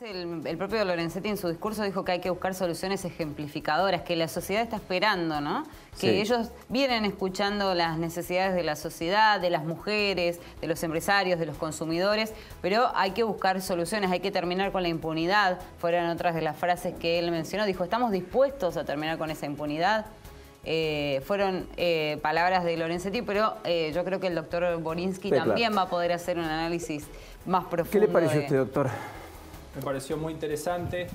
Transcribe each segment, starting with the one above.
El propio Lorenzetti en su discurso dijo que hay que buscar soluciones ejemplificadoras, que la sociedad está esperando, ¿no? Que Sí. ellos vienen escuchando las necesidades de la sociedad, de las mujeres, de los empresarios, de los consumidores, pero hay que buscar soluciones, hay que terminar con la impunidad. Fueron otras de las frases que él mencionó. Dijo, estamos dispuestos a terminar con esa impunidad. Fueron palabras de Lorenzetti, pero yo creo que el doctor Borinsky también va a poder hacer un análisis más profundo. ¿Qué le pareció a usted, doctor? Me pareció muy interesante.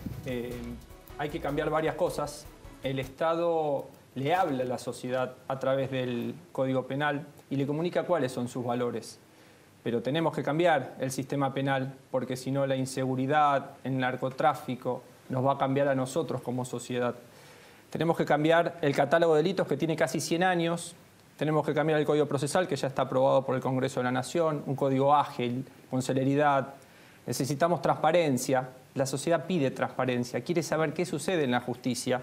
Hay que cambiar varias cosas. El Estado le habla a la sociedad a través del Código Penal y le comunica cuáles son sus valores. Pero tenemos que cambiar el sistema penal porque si no la inseguridad, el narcotráfico nos va a cambiar a nosotros como sociedad. Tenemos que cambiar el catálogo de delitos que tiene casi 100 años. Tenemos que cambiar el Código Procesal que ya está aprobado por el Congreso de la Nación, un código ágil, con celeridad. Necesitamos transparencia. La sociedad pide transparencia, quiere saber qué sucede en la justicia.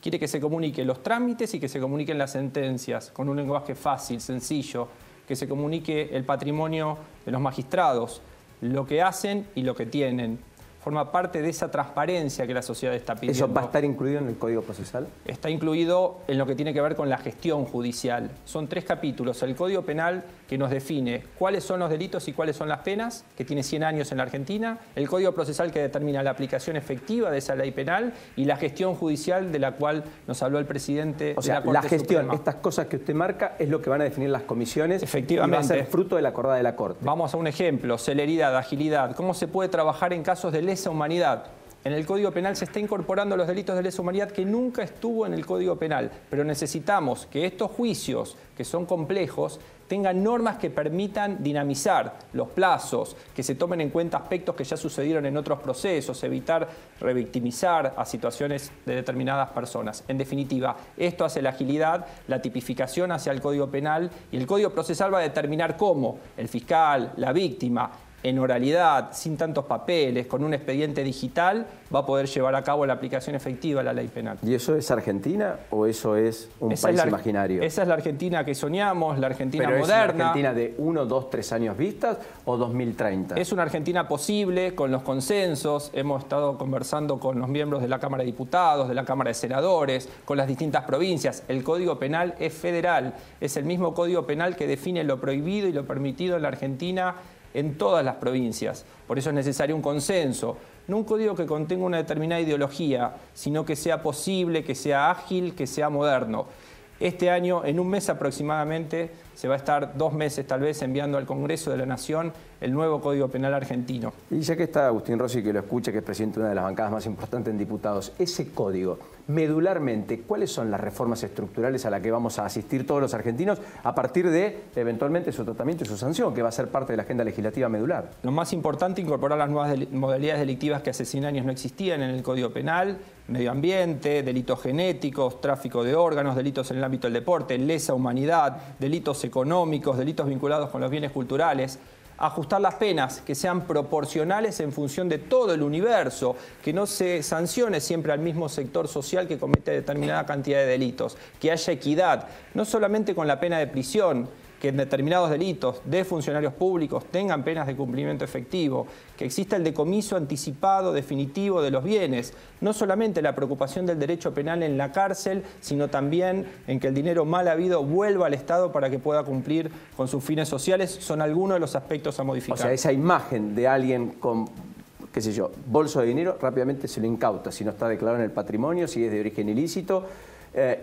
Quiere que se comuniquen los trámites y que se comuniquen las sentencias con un lenguaje fácil, sencillo, que se comunique el patrimonio de los magistrados, lo que hacen y lo que tienen. Forma parte de esa transparencia que la sociedad está pidiendo. ¿Eso va a estar incluido en el Código Procesal? Está incluido en lo que tiene que ver con la gestión judicial. Son 3 capítulos. El Código Penal que nos define cuáles son los delitos y cuáles son las penas, que tiene 100 años en la Argentina. El Código Procesal que determina la aplicación efectiva de esa ley penal y la gestión judicial de la cual nos habló el presidente o sea, de la Corte la gestión, Suprema. estas cosas que usted marca es lo que van a definir las comisiones. Efectivamente. Y va a ser fruto de la acordada de la Corte. Vamos a un ejemplo, celeridad, agilidad. ¿Cómo se puede trabajar en casos de lesa humanidad? En el Código Penal se está incorporando los delitos de lesa humanidad que nunca estuvo en el Código Penal, pero necesitamos que estos juicios, que son complejos, tengan normas que permitan dinamizar los plazos, que se tomen en cuenta aspectos que ya sucedieron en otros procesos, evitar revictimizar a situaciones de determinadas personas. En definitiva, esto hace la agilidad, la tipificación hacia el Código Penal y el Código Procesal va a determinar cómo el fiscal, la víctima, en oralidad, sin tantos papeles, con un expediente digital, va a poder llevar a cabo la aplicación efectiva de la ley penal. ¿Y eso es Argentina o eso es un país imaginario? Esa es la Argentina que soñamos, la Argentina ¿Pero moderna. es una Argentina de 1, 2, 3 años vistas o 2030? Es una Argentina posible, con los consensos. Hemos estado conversando con los miembros de la Cámara de Diputados, de la Cámara de Senadores, con las distintas provincias. El Código Penal es federal, es el mismo Código Penal que define lo prohibido y lo permitido en la Argentina en todas las provincias. Por eso es necesario un consenso, no un código que contenga una determinada ideología, sino que sea posible, que sea ágil, que sea moderno. Este año, en un mes aproximadamente, se va a estar 2 meses tal vez enviando al Congreso de la Nación el nuevo Código Penal argentino. Y ya que está Agustín Rossi, que lo escucha, que es presidente de una de las bancadas más importantes en diputados, ese código, medularmente, ¿cuáles son las reformas estructurales a las que vamos a asistir todos los argentinos a partir de, eventualmente, su tratamiento y su sanción, que va a ser parte de la agenda legislativa medular? Lo más importante, incorporar las nuevas modalidades delictivas que hace 100 años no existían en el Código Penal: medio ambiente, delitos genéticos, tráfico de órganos, delitos en el ámbito del deporte, lesa humanidad, delitos económicos, delitos vinculados con los bienes culturales. Ajustar las penas, que sean proporcionales en función de todo el universo, que no se sancione siempre al mismo sector social que comete determinada cantidad de delitos, que haya equidad, no solamente con la pena de prisión, que en determinados delitos de funcionarios públicos tengan penas de cumplimiento efectivo, que exista el decomiso anticipado definitivo de los bienes, no solamente la preocupación del derecho penal en la cárcel, sino también en que el dinero mal habido vuelva al Estado para que pueda cumplir con sus fines sociales, son algunos de los aspectos a modificar. O sea, esa imagen de alguien con, qué sé yo, bolso de dinero, rápidamente se lo incauta, si no está declarado en el patrimonio, si es de origen ilícito,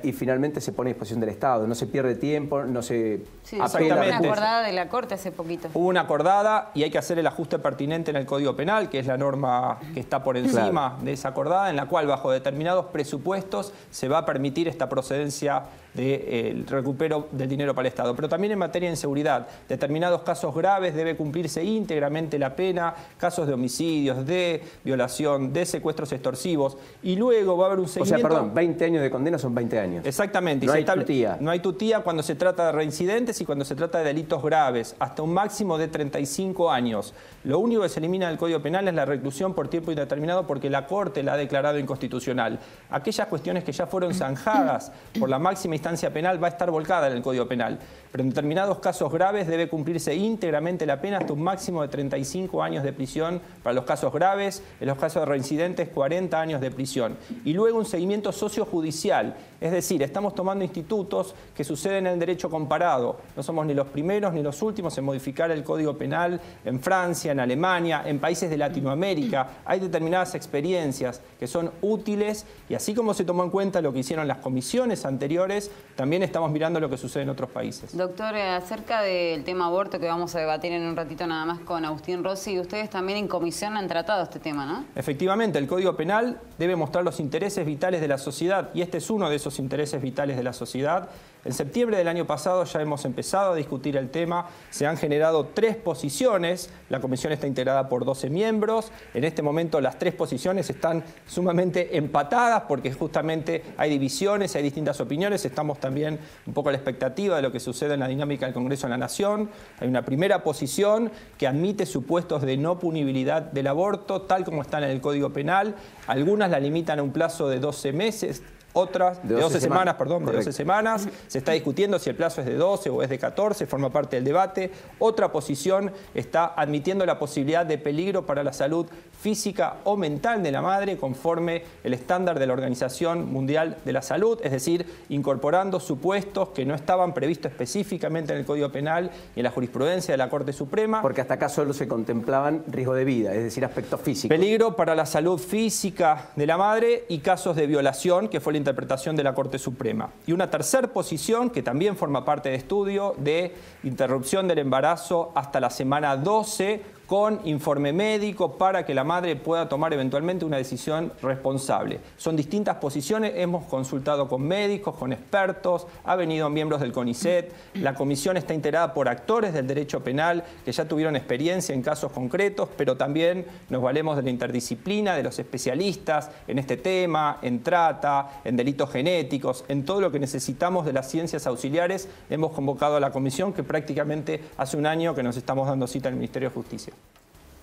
y finalmente se pone a disposición del Estado. No se pierde tiempo, no se apela. Hubo una acordada de la Corte hace poquito. Hubo una acordada y hay que hacer el ajuste pertinente en el Código Penal, que es la norma que está por encima de esa acordada, en la cual bajo determinados presupuestos se va a permitir esta procedencia del recupero del dinero para el Estado. Pero también en materia de inseguridad, determinados casos graves debe cumplirse íntegramente la pena, casos de homicidios, de violación, de secuestros extorsivos, y luego va a haber un seguimiento... O sea, perdón, 20 años de condena son 20 20 años. Exactamente. No hay tutía. No hay tutía cuando se trata de reincidentes y cuando se trata de delitos graves, hasta un máximo de 35 años. Lo único que se elimina del Código Penal es la reclusión por tiempo indeterminado porque la Corte la ha declarado inconstitucional. Aquellas cuestiones que ya fueron zanjadas por la máxima instancia penal va a estar volcada en el Código Penal. Pero en determinados casos graves debe cumplirse íntegramente la pena hasta un máximo de 35 años de prisión para los casos graves, en los casos de reincidentes 40 años de prisión. Y luego un seguimiento sociojudicial, es decir, estamos tomando institutos que suceden en el derecho comparado. No somos ni los primeros ni los últimos en modificar el Código Penal en Francia, en Alemania, en países de Latinoamérica. Hay determinadas experiencias que son útiles y así como se tomó en cuenta lo que hicieron las comisiones anteriores, también estamos mirando lo que sucede en otros países. Doctor, acerca del tema aborto que vamos a debatir en un ratito nada más con Agustín Rossi, ustedes también en comisión han tratado este tema, ¿no? Efectivamente, el Código Penal debe mostrar los intereses vitales de la sociedad y este es uno de esos intereses vitales de la sociedad. En septiembre del año pasado ya hemos empezado a discutir el tema, se han generado 3 posiciones, la comisión está integrada por 12 miembros, en este momento las 3 posiciones están sumamente empatadas porque justamente hay divisiones, hay distintas opiniones, estamos también un poco a la expectativa de lo que sucede en la dinámica del Congreso de la Nación. Hay una primera posición que admite supuestos de no punibilidad del aborto, tal como están en el Código Penal, algunas la limitan a un plazo de 12 meses, otras de 12 semanas, perdón, de 12 semanas. Se está discutiendo si el plazo es de 12 o es de 14, forma parte del debate. Otra posición está admitiendo la posibilidad de peligro para la salud física o mental de la madre conforme el estándar de la Organización Mundial de la Salud, es decir, incorporando supuestos que no estaban previstos específicamente en el Código Penal y en la jurisprudencia de la Corte Suprema. Porque hasta acá solo se contemplaban riesgo de vida, es decir, aspectos físicos. Peligro para la salud física de la madre y casos de violación, que fue la interpretación de la Corte Suprema. Y una tercera posición, que también forma parte de estudio, de interrupción del embarazo hasta la semana 12, con informe médico para que la madre pueda tomar eventualmente una decisión responsable. Son distintas posiciones, hemos consultado con médicos, con expertos, ha venido miembros del CONICET, la comisión está integrada por actores del derecho penal que ya tuvieron experiencia en casos concretos, pero también nos valemos de la interdisciplina, de los especialistas en este tema, en trata, en delitos genéticos, en todo lo que necesitamos de las ciencias auxiliares. Hemos convocado a la comisión que prácticamente hace un año que nos estamos dando cita al Ministerio de Justicia.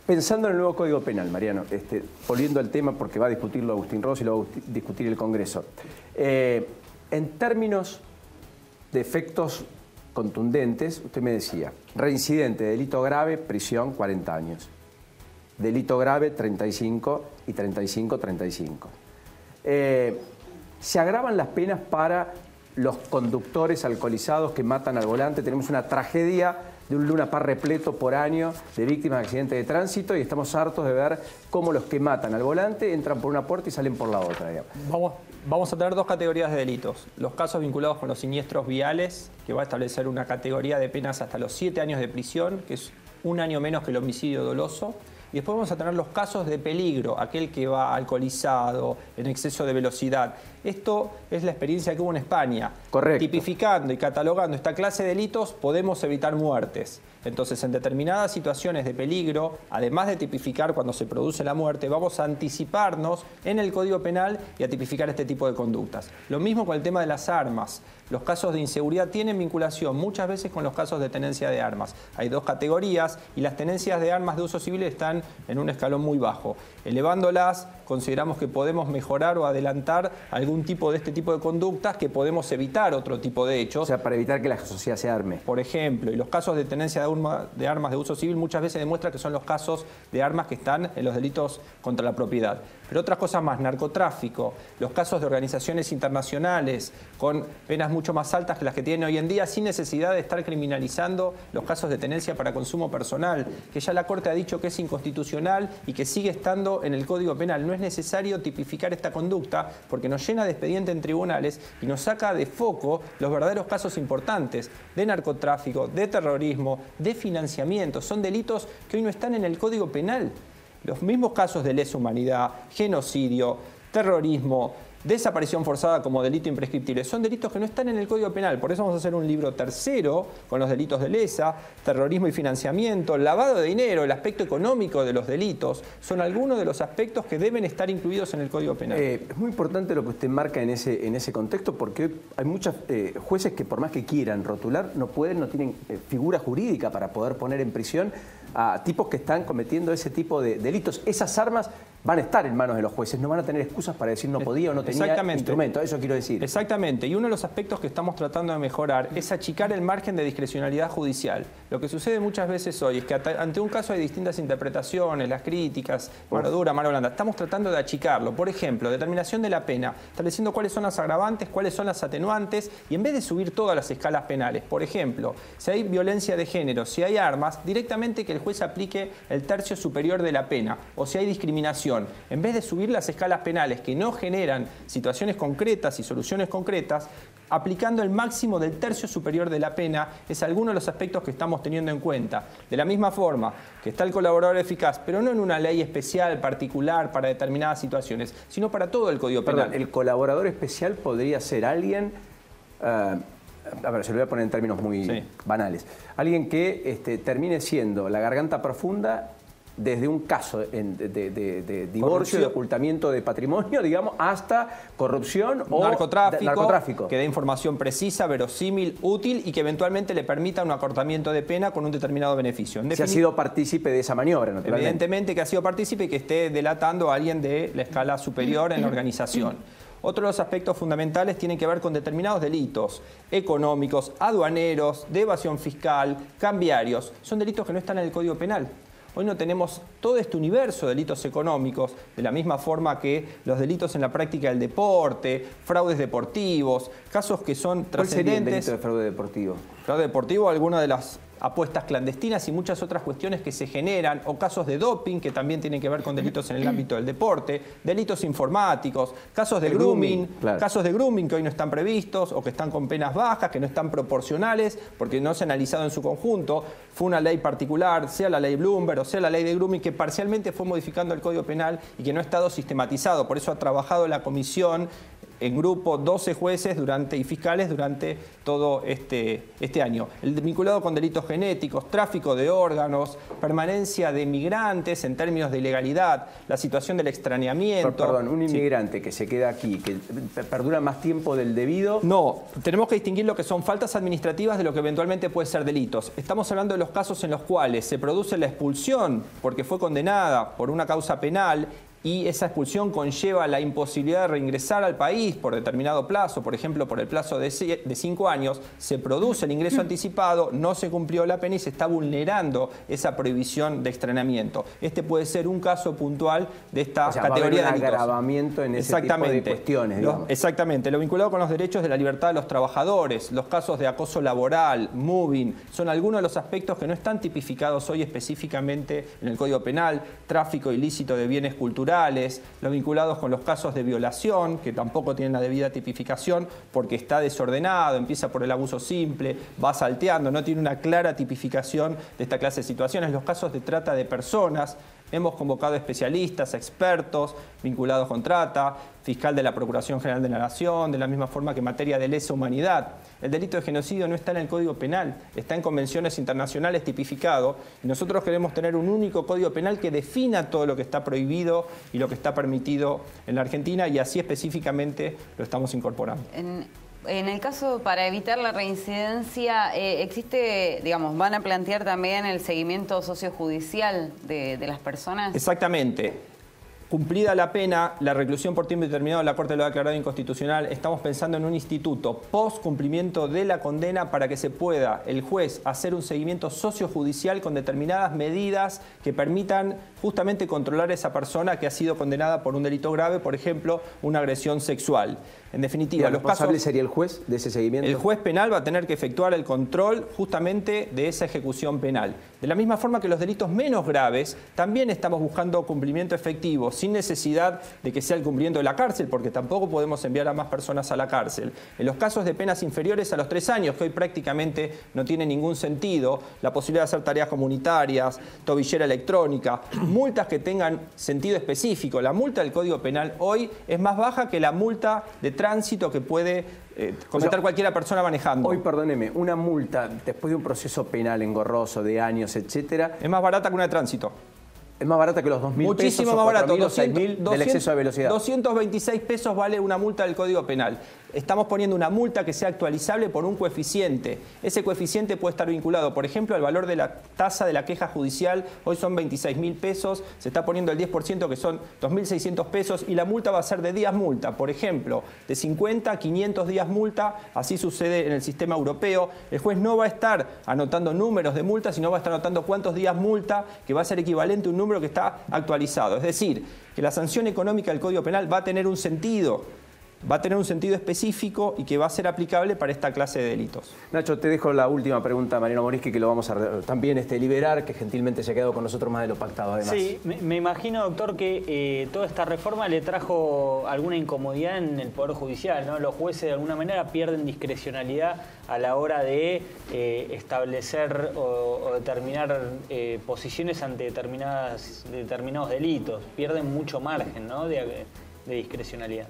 Pensando en el nuevo Código Penal, Mariano, volviendo al tema porque va a discutirlo Agustín Rossi y lo va a discutir el Congreso. En términos de efectos contundentes, usted me decía, reincidente, delito grave, prisión 40 años. Delito grave 35 y 35, 35. Se agravan las penas para los conductores alcoholizados que matan al volante. Tenemos una tragedia de un Luna Park repleto por año de víctimas de accidentes de tránsito y estamos hartos de ver cómo los que matan al volante entran por una puerta y salen por la otra. Vamos a tener 2 categorías de delitos. Los casos vinculados con los siniestros viales, que va a establecer una categoría de penas hasta los 7 años de prisión, que es 1 año menos que el homicidio doloso. Y después vamos a tener los casos de peligro, aquel que va alcoholizado, en exceso de velocidad. Esto es la experiencia que hubo en España. Correcto. Tipificando y catalogando esta clase de delitos podemos evitar muertes. Entonces, en determinadas situaciones de peligro, además de tipificar cuando se produce la muerte, vamos a anticiparnos en el Código Penal y a tipificar este tipo de conductas. Lo mismo con el tema de las armas. Los casos de inseguridad tienen vinculación muchas veces con los casos de tenencia de armas. Hay 2 categorías y las tenencias de armas de uso civil están en un escalón muy bajo. Elevándolas, consideramos que podemos mejorar o adelantar algún tipo de este tipo de conductas, que podemos evitar otro tipo de hechos. O sea, para evitar que la sociedad se arme. Por ejemplo, y los casos de tenencia de armas de uso civil muchas veces demuestran que son los casos de armas que están en los delitos contra la propiedad. Pero otras cosas más, narcotráfico, los casos de organizaciones internacionales con penas mucho más altas que las que tienen hoy en día, sin necesidad de estar criminalizando los casos de tenencia para consumo personal, que ya la Corte ha dicho que es inconstitucional y que sigue estando en el Código Penal. No es necesario tipificar esta conducta porque nos llena de expediente en tribunales y nos saca de foco los verdaderos casos importantes de narcotráfico, de terrorismo, de financiamiento. Son delitos que hoy no están en el Código Penal. Los mismos casos de lesa humanidad, genocidio, terrorismo, desaparición forzada como delito imprescriptible, son delitos que no están en el Código Penal. Por eso vamos a hacer un libro tercero con los delitos de lesa, terrorismo y financiamiento, lavado de dinero, el aspecto económico de los delitos, son algunos de los aspectos que deben estar incluidos en el Código Penal. Es muy importante lo que usted marca en ese contexto, porque hay muchos jueces que por más que quieran rotular, no pueden, no tienen figura jurídica para poder poner en prisión a tipos que están cometiendo ese tipo de delitos. Esas armas van a estar en manos de los jueces, no van a tener excusas para decir no podía o no tenía instrumento, eso quiero decir. Exactamente, y uno de los aspectos que estamos tratando de mejorar es achicar el margen de discrecionalidad judicial. Lo que sucede muchas veces hoy es que ante un caso hay distintas interpretaciones, las críticas, mano dura, mano blanda. Estamos tratando de achicarlo. Por ejemplo, determinación de la pena, estableciendo cuáles son las agravantes, cuáles son las atenuantes, y en vez de subir todas las escalas penales, por ejemplo, si hay violencia de género, si hay armas, directamente que el juez aplique el tercio superior de la pena, o si hay discriminación, en vez de subir las escalas penales que no generan situaciones concretas y soluciones concretas, aplicando el máximo del tercio superior de la pena, es alguno de los aspectos que estamos teniendo en cuenta. De la misma forma que está el colaborador eficaz, pero no en una ley especial, particular, para determinadas situaciones, sino para todo el Código Penal. Perdón, el colaborador especial podría ser alguien... a ver, se lo voy a poner en términos muy banales. Alguien que termine siendo la garganta profunda desde un caso de divorcio, de ocultamiento de patrimonio, digamos, hasta corrupción o narcotráfico. Que dé información precisa, verosímil, útil y que eventualmente le permita un acortamiento de pena con un determinado beneficio. Si ha sido partícipe de esa maniobra, naturalmente. Evidentemente que ha sido partícipe y que esté delatando a alguien de la escala superior en la organización. Otro de los aspectos fundamentales tienen que ver con determinados delitos económicos, aduaneros, de evasión fiscal, cambiarios. Son delitos que no están en el Código Penal. Hoy no tenemos todo este universo de delitos económicos, de la misma forma que los delitos en la práctica del deporte, fraudes deportivos, casos que son trascendentes. ¿Cuál sería el delito de fraude deportivo? Fraude deportivo, alguna de las apuestas clandestinas y muchas otras cuestiones que se generan, o casos de doping que también tienen que ver con delitos en el ámbito del deporte, delitos informáticos, casos de grooming, casos de grooming que hoy no están previstos o que están con penas bajas, que no están proporcionales porque no se ha analizado en su conjunto. Fue una ley particular, sea la ley Bloomberg o sea la ley de grooming, que parcialmente fue modificando el Código Penal y que no ha estado sistematizado. Por eso ha trabajado la comisión en grupo 12 jueces y fiscales durante todo este año. El vinculado con delitos genéticos, tráfico de órganos, permanencia de migrantes en términos de ilegalidad, la situación del extrañamiento. Perdón, un inmigrante que se queda aquí, que perdura más tiempo del debido... No, tenemos que distinguir lo que son faltas administrativas de lo que eventualmente puede ser delitos. Estamos hablando de los casos en los cuales se produce la expulsión porque fue condenada por una causa penal y esa expulsión conlleva la imposibilidad de reingresar al país por determinado plazo, por ejemplo, por el plazo de 5 años, se produce el ingreso anticipado, no se cumplió la pena y se está vulnerando esa prohibición de extrañamiento. Este puede ser un caso puntual de esta categoría de delitos. Agravamiento en ese tipo de cuestiones, digamos. Exactamente. Lo vinculado con los derechos de la libertad de los trabajadores, los casos de acoso laboral, moving, son algunos de los aspectos que no están tipificados hoy específicamente en el Código Penal, tráfico ilícito de bienes culturales, los vinculados con los casos de violación, que tampoco tienen la debida tipificación porque está desordenado, empieza por el abuso simple, va salteando, no tiene una clara tipificación de esta clase de situaciones. Los casos de trata de personas, hemos convocado especialistas, expertos vinculados con trata, fiscal de la Procuración General de la Nación, de la misma forma que en materia de lesa humanidad. El delito de genocidio no está en el Código Penal, está en convenciones internacionales tipificado, y nosotros queremos tener un único Código Penal que defina todo lo que está prohibido y lo que está permitido en la Argentina, y así específicamente lo estamos incorporando. En el caso, para evitar la reincidencia, existe, digamos, ¿van a plantear también el seguimiento sociojudicial de las personas? Exactamente. Cumplida la pena, la reclusión por tiempo determinado, la Corte lo ha declarado inconstitucional, estamos pensando en un instituto post cumplimiento de la condena para que se pueda el juez hacer un seguimiento sociojudicial con determinadas medidas que permitan justamente controlar a esa persona que ha sido condenada por un delito grave, por ejemplo, una agresión sexual. En definitiva, ¿Y el responsable sería el juez de ese seguimiento? El juez penal va a tener que efectuar el control justamente de esa ejecución penal. De la misma forma que los delitos menos graves, también estamos buscando cumplimiento efectivo, sin necesidad de que sea el cumplimiento de la cárcel, porque tampoco podemos enviar a más personas a la cárcel. En los casos de penas inferiores a los 3 años, que hoy prácticamente no tiene ningún sentido, la posibilidad de hacer tareas comunitarias, tobillera electrónica, multas que tengan sentido específico. La multa del Código Penal hoy es más baja que la multa de tránsito que puede cometer cualquiera persona manejando. Hoy, perdóneme, una multa después de un proceso penal engorroso de años, etcétera, es más barata que una de tránsito. Es más barata que los 2.000 Muchísimo pesos más o barato. 4.000 o 6.000 del exceso de velocidad. 226 pesos vale una multa del Código Penal. Estamos poniendo una multa que sea actualizable por un coeficiente. Ese coeficiente puede estar vinculado, por ejemplo, al valor de la tasa de la queja judicial. Hoy son 26.000 pesos, se está poniendo el 10%, que son 2.600 pesos, y la multa va a ser de días multa. Por ejemplo, de 50 a 500 días multa, así sucede en el sistema europeo. El juez no va a estar anotando números de multa, sino va a estar anotando cuántos días multa, que va a ser equivalente a un número que está actualizado. Es decir, que la sanción económica del Código Penal va a tener un sentido. Va a tener un sentido específico y que va a ser aplicable para esta clase de delitos. Nacho, te dejo la última pregunta, Mariano Morischi, que lo vamos a también liberar, que gentilmente se ha quedado con nosotros más de lo pactado además. Sí, me imagino, doctor, que toda esta reforma le trajo alguna incomodidad en el Poder Judicial, ¿no? Los jueces de alguna manera pierden discrecionalidad a la hora de establecer o determinar posiciones ante determinados delitos. Pierden mucho margen, ¿no?, de discrecionalidad.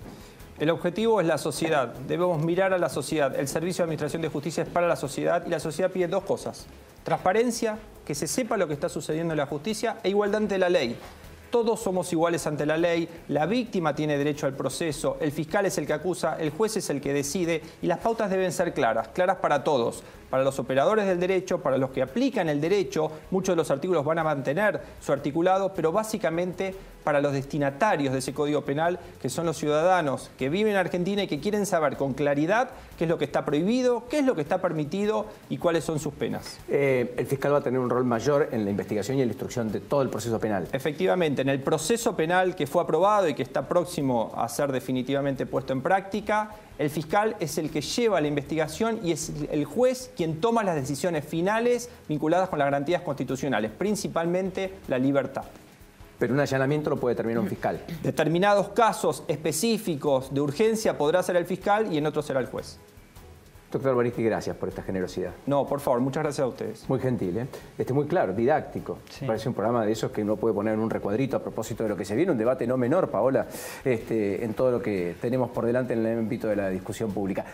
El objetivo es la sociedad. Debemos mirar a la sociedad. El Servicio de Administración de Justicia es para la sociedad y la sociedad pide 2 cosas. Transparencia, que se sepa lo que está sucediendo en la justicia, e igualdad ante la ley. Todos somos iguales ante la ley, la víctima tiene derecho al proceso, el fiscal es el que acusa, el juez es el que decide y las pautas deben ser claras para todos. Para los operadores del derecho, para los que aplican el derecho, muchos de los artículos van a mantener su articulado, pero básicamente para los destinatarios de ese Código Penal, que son los ciudadanos que viven en Argentina y que quieren saber con claridad qué es lo que está prohibido, qué es lo que está permitido y cuáles son sus penas. El fiscal va a tener un rol mayor en la investigación y en la instrucción de todo el proceso penal. Efectivamente, en el proceso penal que fue aprobado y que está próximo a ser definitivamente puesto en práctica, el fiscal es el que lleva la investigación y es el juez quien toma las decisiones finales vinculadas con las garantías constitucionales, principalmente la libertad. Pero un allanamiento lo puede determinar un fiscal. Determinados casos específicos de urgencia podrá ser el fiscal y en otros será el juez. Doctor Morischi, gracias por esta generosidad. No, por favor, muchas gracias a ustedes. Muy gentil, ¿eh? Muy claro, didáctico. Sí. Parece un programa de esos que uno puede poner en un recuadrito a propósito de lo que se viene, un debate no menor, Paola, en todo lo que tenemos por delante en el ámbito de la discusión pública.